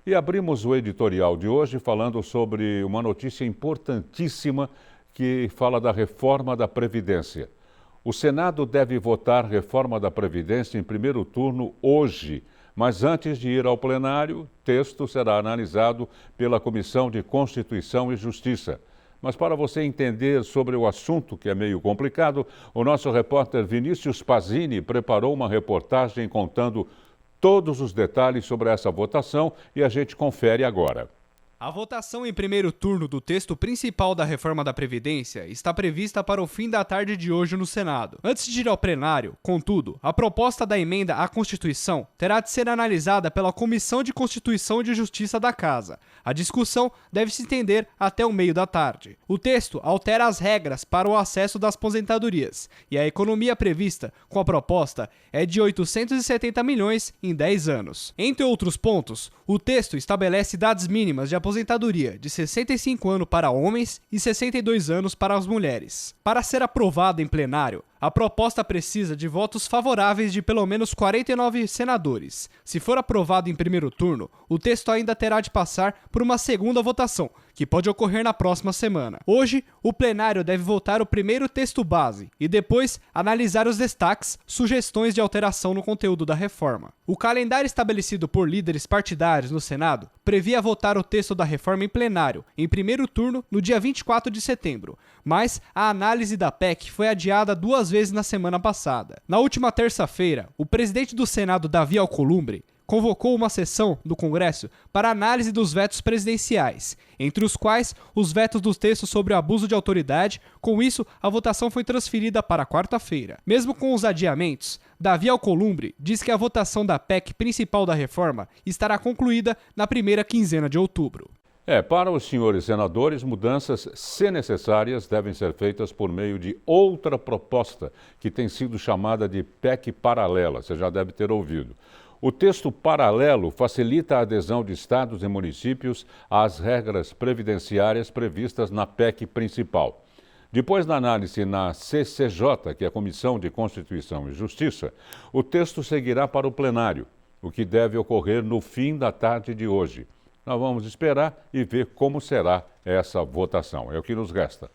E abrimos o editorial de hoje falando sobre uma notícia importantíssima que fala da reforma da Previdência. O Senado deve votar reforma da Previdência em primeiro turno hoje, mas antes de ir ao plenário, o texto será analisado pela Comissão de Constituição e Justiça. Mas para você entender sobre o assunto, que é meio complicado, o nosso repórter Vinícius Pazini preparou uma reportagem contando todos os detalhes sobre essa votação e a gente confere agora. A votação em primeiro turno do texto principal da reforma da Previdência está prevista para o fim da tarde de hoje no Senado. Antes de ir ao plenário, contudo, a proposta da emenda à Constituição terá de ser analisada pela Comissão de Constituição e de Justiça da Casa. A discussão deve se estender até o meio da tarde. O texto altera as regras para o acesso das aposentadorias e a economia prevista com a proposta é de 870 milhões em 10 anos. Entre outros pontos, o texto estabelece idades mínimas de aposentadoria de 65 anos para homens e 62 anos para as mulheres. Para ser aprovada em plenário, a proposta precisa de votos favoráveis de pelo menos 49 senadores. Se for aprovado em primeiro turno, o texto ainda terá de passar por uma segunda votação, que pode ocorrer na próxima semana. Hoje, o plenário deve votar o primeiro texto base e depois analisar os destaques, sugestões de alteração no conteúdo da reforma. O calendário estabelecido por líderes partidários no Senado previa votar o texto da reforma em plenário, em primeiro turno, no dia 24 de setembro, mas a análise da PEC foi adiada 2 vezes na semana passada. Na última terça-feira, o presidente do Senado, Davi Alcolumbre, convocou uma sessão do Congresso para análise dos vetos presidenciais, entre os quais os vetos dos textos sobre o abuso de autoridade. Com isso, a votação foi transferida para quarta-feira. Mesmo com os adiamentos, Davi Alcolumbre diz que a votação da PEC principal da reforma estará concluída na primeira quinzena de outubro. Para os senhores senadores, mudanças, se necessárias, devem ser feitas por meio de outra proposta, que tem sido chamada de PEC paralela, você já deve ter ouvido. O texto paralelo facilita a adesão de estados e municípios às regras previdenciárias previstas na PEC principal. Depois da análise na CCJ, que é a Comissão de Constituição e Justiça, o texto seguirá para o plenário, o que deve ocorrer no fim da tarde de hoje. Nós vamos esperar e ver como será essa votação. É o que nos resta.